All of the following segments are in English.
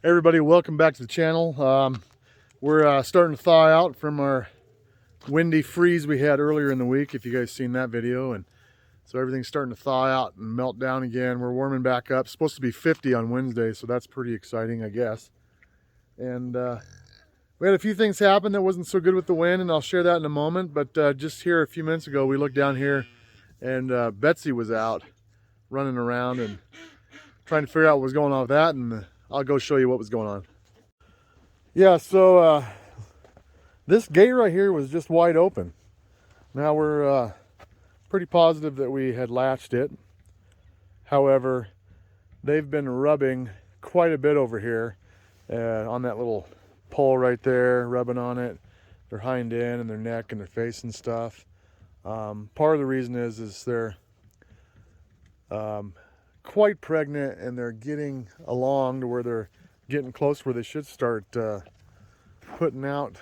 Everybody, welcome back to the channel. We're starting to thaw out from our windy freeze we had earlier in the week, if you guys seen that video. And so everything's starting to thaw out and melt down again. We're warming back up. It's supposed to be 50 on Wednesday, so that's pretty exciting, I guess. And we had a few things happen that wasn't so good with the wind, and I'll share that in a moment. But just here a few minutes ago, we looked down here, and Betsy was out running around and trying to figure out what was going on with that, and I'll go show you what was going on. Yeah, so this gate right here was just wide open. Now we're pretty positive that we had latched it. However, they've been rubbing quite a bit over here on that little pole right there, rubbing on it, their hind end and their neck and their face and stuff. Part of the reason is they're quite pregnant, and they're getting along to where they're getting close where they should start putting out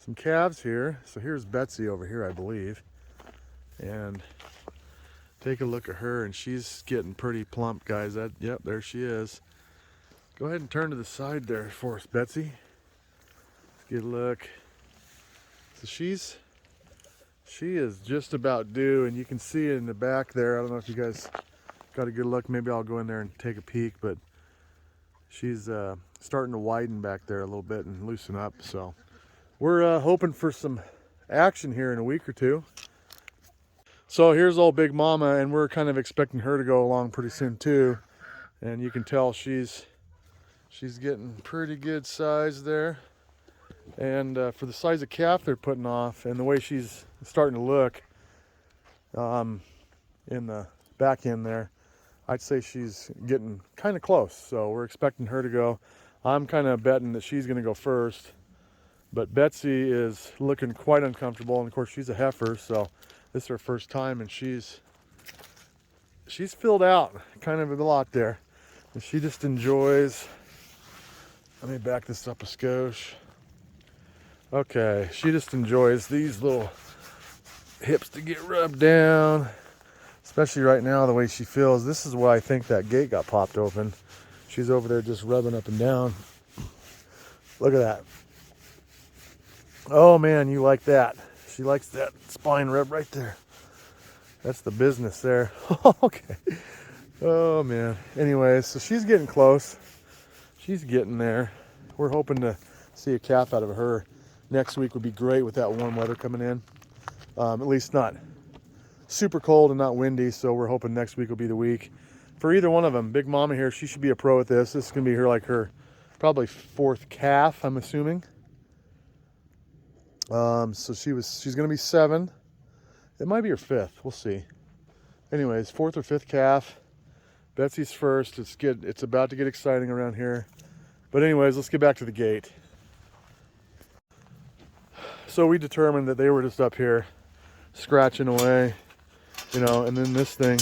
some calves here. So here's Betsy over here, I believe, and take a look at her, and she's getting pretty plump, guys. Yep, there she is. Go ahead and turn to the side there for us, Betsy. Let's get a look. So she is just about due, and you can see it in the back there. I don't know if you guys got a good look. Maybe I'll go in there and take a peek, but she's starting to widen back there a little bit and loosen up. So we're hoping for some action here in a week or two. So here's old Big Mama, and we're kind of expecting her to go along pretty soon too. And you can tell she's getting pretty good size there. And for the size of calf they're putting off, and the way she's starting to look in the back end there, I'd say she's getting kind of close. So we're expecting her to go. I'm kind of betting that she's going to go first. But Betsy is looking quite uncomfortable, and of course she's a heifer, so this is her first time, and she's filled out kind of a lot there. And she just enjoys, let me back this up a skosh. Okay, she just enjoys these little hips to get rubbed down, especially right now the way she feels. This is why I think that gate got popped open. She's over there just rubbing up and down. Look at that. Oh man, you like that. She likes that spine rub right there. That's the business there. Okay. Oh man. Anyways, so she's getting close. She's getting there. We're hoping to see a calf out of her. Next week would be great with that warm weather coming in. At least not super cold and not windy, so we're hoping next week will be the week. For either one of them, Big Mama here, she should be a pro at this. This is going to be her probably fourth calf, I'm assuming. So she's going to be 7. It might be her 5th. We'll see. Anyways, 4th or 5th calf. Betsy's first. It's about to get exciting around here. But anyways, let's get back to the gate. So we determined that they were just up here scratching away, and then this thing,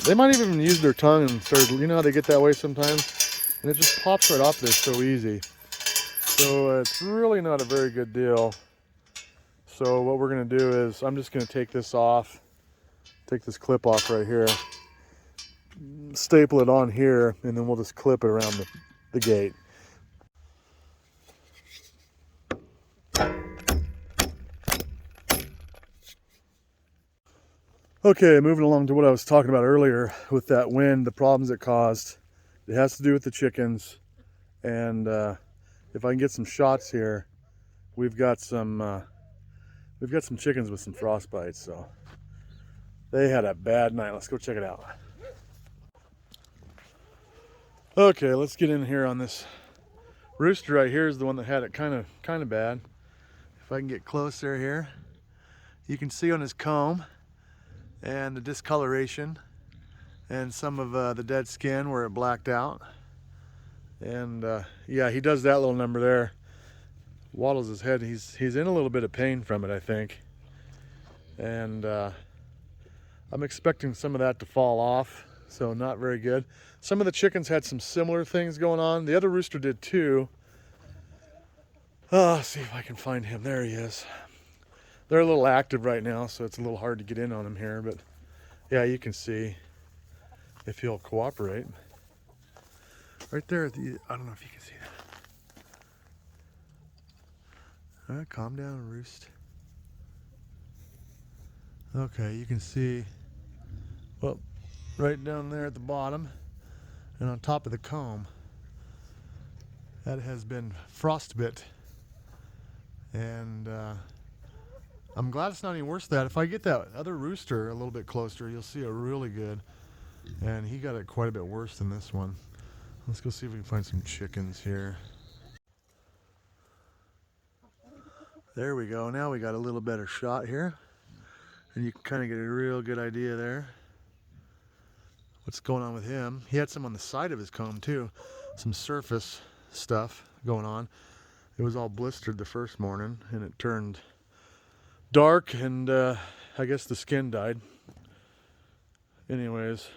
they might even use their tongue and start, how they get that way sometimes, and it just pops right off there so easy. So it's really not a very good deal. So what we're going to do is I'm just going to take this clip off right here, staple it on here, and then we'll just clip it around the gate. Okay, moving along to what I was talking about earlier with that wind, the problems it caused. It has to do with the chickens, and if I can get some shots here, we've got some chickens with some frostbites, so they had a bad night. Let's go check it out. Okay, let's get in here on this rooster right here. Is the one that had it kind of bad. If I can get closer here, you can see on his comb and the discoloration and some of the dead skin where it blacked out. And yeah, he does that little number there, waddles his head. He's in a little bit of pain from it, I think, and I'm expecting some of that to fall off, so not very good. Some of the chickens had some similar things going on. The other rooster did too. Let's see if I can find him. There he is. They're a little active right now, so it's a little hard to get in on them here, but yeah, you can see if he'll cooperate. Right there at the, I don't know if you can see that. All right, calm down, roost. Okay, you can see, well, right down there at the bottom and on top of the comb, that has been frostbit. And I'm glad it's not any worse than that. If I get that other rooster a little bit closer, you'll see it really good. And he got it quite a bit worse than this one. Let's go see if we can find some chickens here. There we go. Now we got a little better shot here. And you can kind of get a real good idea there. What's going on with him. He had some on the side of his comb too. Some surface stuff going on. It was all blistered the first morning and it turned dark and I guess the skin died. Anyways,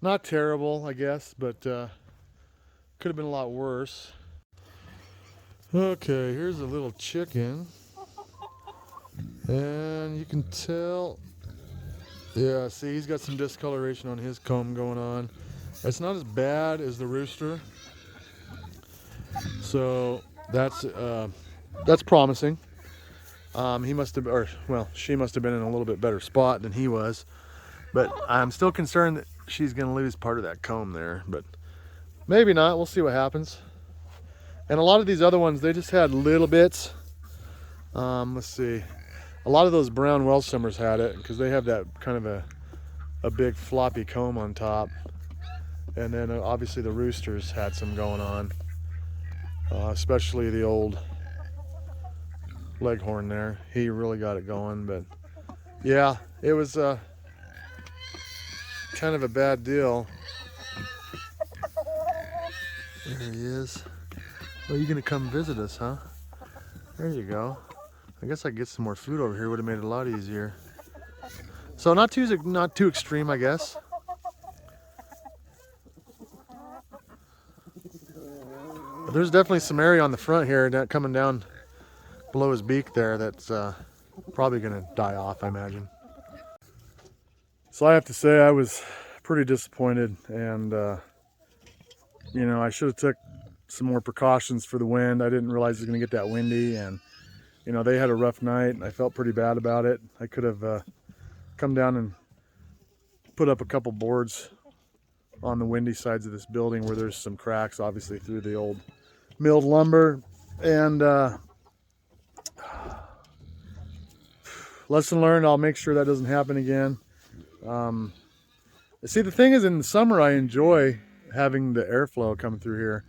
not terrible, I guess, but could have been a lot worse. Okay, here's a little chicken. And you can tell, yeah, see, he's got some discoloration on his comb going on. It's not as bad as the rooster. So that's promising. He must have, or well, she must have been in a little bit better spot than he was. But I'm still concerned that she's going to lose part of that comb there. But maybe not. We'll see what happens. And a lot of these other ones, they just had little bits. Let's see. A lot of those brown Welsh Summers had it because they have that kind of a big floppy comb on top. And then obviously the roosters had some going on. Especially the old Leghorn there. He really got it going. But yeah, it was kind of a bad deal. There he is. Well, you're gonna come visit us, huh? There you go. I guess I could get some more food over here. Would have made it a lot easier. So not too extreme, I guess. But there's definitely some area on the front here that coming down below his beak there that's probably gonna die off, I imagine. So I have to say I was pretty disappointed, and you know, I should have took some more precautions for the wind. I didn't realize it was gonna get that windy, and you know, they had a rough night and I felt pretty bad about it. I could have come down and put up a couple boards on the windy sides of this building where there's some cracks, obviously, through the old milled lumber. And lesson learned, I'll make sure that doesn't happen again. See, the thing is, in the summer, I enjoy having the airflow come through here.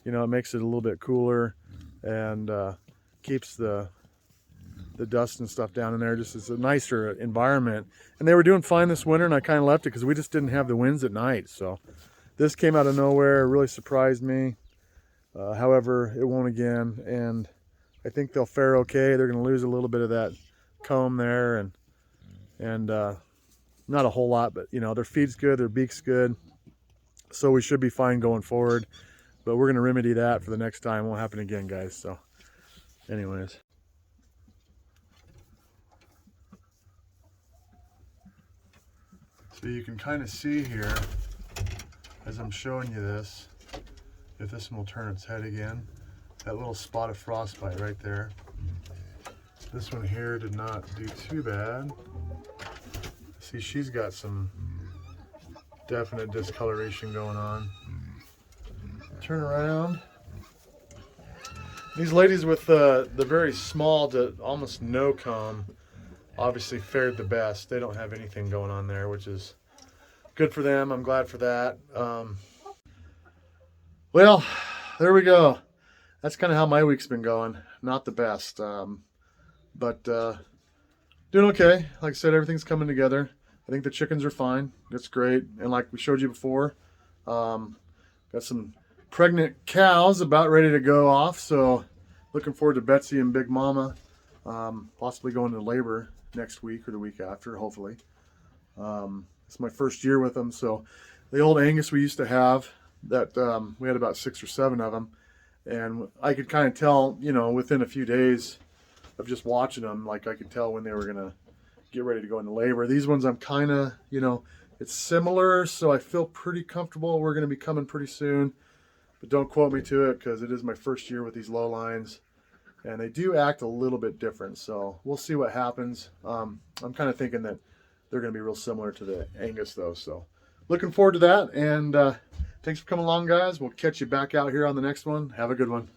You know, it makes it a little bit cooler and keeps the dust and stuff down in there. Just it's a nicer environment. And they were doing fine this winter, and I kind of left it because we just didn't have the winds at night. So this came out of nowhere. It really surprised me. However, it won't again, and I think they'll fare okay. They're going to lose a little bit of that comb there, and not a whole lot, but you know, their feed's good, their beak's good, so we should be fine going forward. But we're going to remedy that for the next time. It won't happen again, guys. So anyways. So you can kind of see here, as I'm showing you this, if this one will turn its head again, that little spot of frostbite right there. This one here did not do too bad. See, she's got some definite discoloration going on. Turn around. These ladies with the very small to almost no comb obviously fared the best. They don't have anything going on there, which is good for them. I'm glad for that. Well, there we go. That's kind of how my week's been going. Not the best, but doing okay. Like I said, everything's coming together. I think the chickens are fine. That's great. And like we showed you before, got some pregnant cows about ready to go off. So looking forward to Betsy and Big Mama possibly going to labor next week or the week after, hopefully. It's my first year with them. So the old Angus we used to have, that we had about 6 or 7 of them, and I could kind of tell, you know, within a few days of just watching them, like I could tell when they were gonna get ready to go into labor. These ones I'm kind of, you know, It's similar, so I feel pretty comfortable. We're going to be coming pretty soon, but don't quote me to it because it is my first year with these low lines, and they do act a little bit different. So we'll see what happens. I'm kind of thinking that they're going to be real similar to the Angus though. So looking forward to that. And thanks for coming along, guys. We'll catch you back out here on the next one. Have a good one.